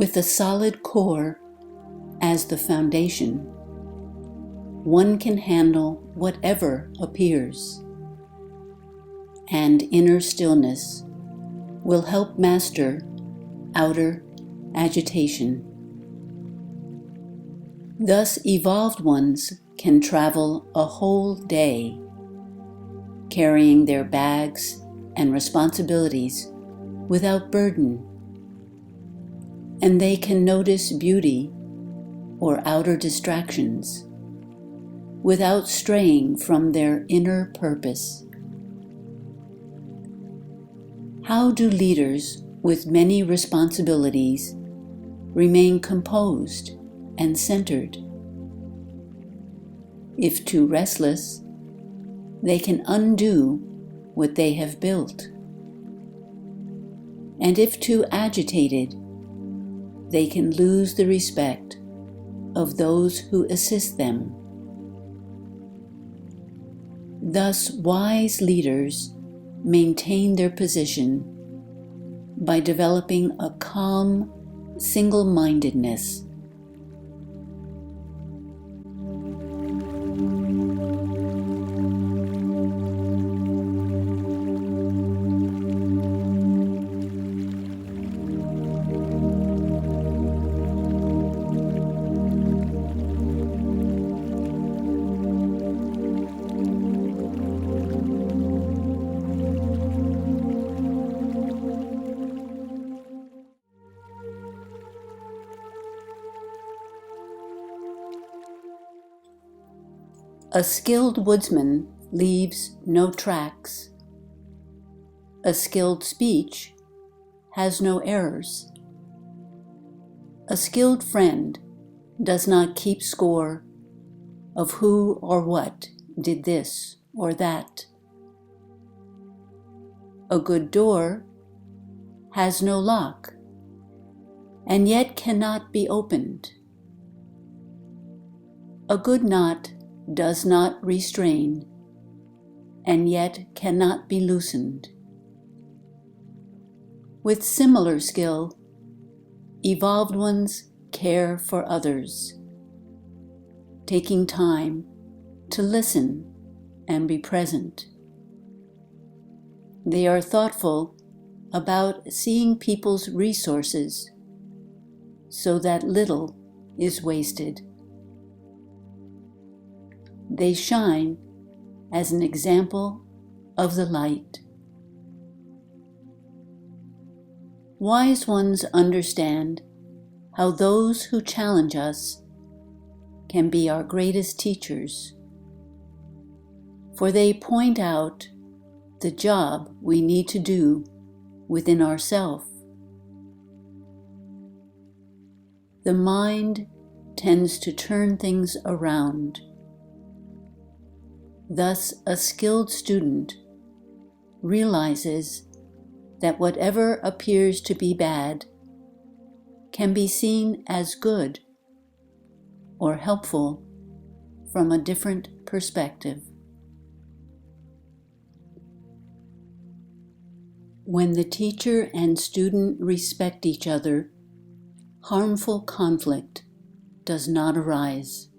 With a solid core as the foundation, one can handle whatever appears, and inner stillness will help master outer agitation. Thus, evolved ones can travel a whole day, carrying their bags and responsibilities without burden, and they can notice beauty or outer distractions without straying from their inner purpose. How do leaders with many responsibilities remain composed and centered? If too restless, they can undo what they have built. And if too agitated, they can lose the respect of those who assist them. Thus, wise leaders maintain their position by developing a calm single-mindedness. A skilled woodsman leaves no tracks. A skilled speech has no errors. A skilled friend does not keep score of who or what did this or that. A good door has no lock, and yet cannot be opened. A good knot does not restrain, and yet cannot be loosened. With similar skill, evolved ones care for others, taking time to listen and be present. They are thoughtful about seeing people's resources so that little is wasted. They shine as an example of the light. Wise ones understand how those who challenge us can be our greatest teachers, for they point out the job we need to do within ourselves. The mind tends to turn things around. Thus, a skilled student realizes that whatever appears to be bad can be seen as good or helpful from a different perspective. When the teacher and student respect each other, harmful conflict does not arise.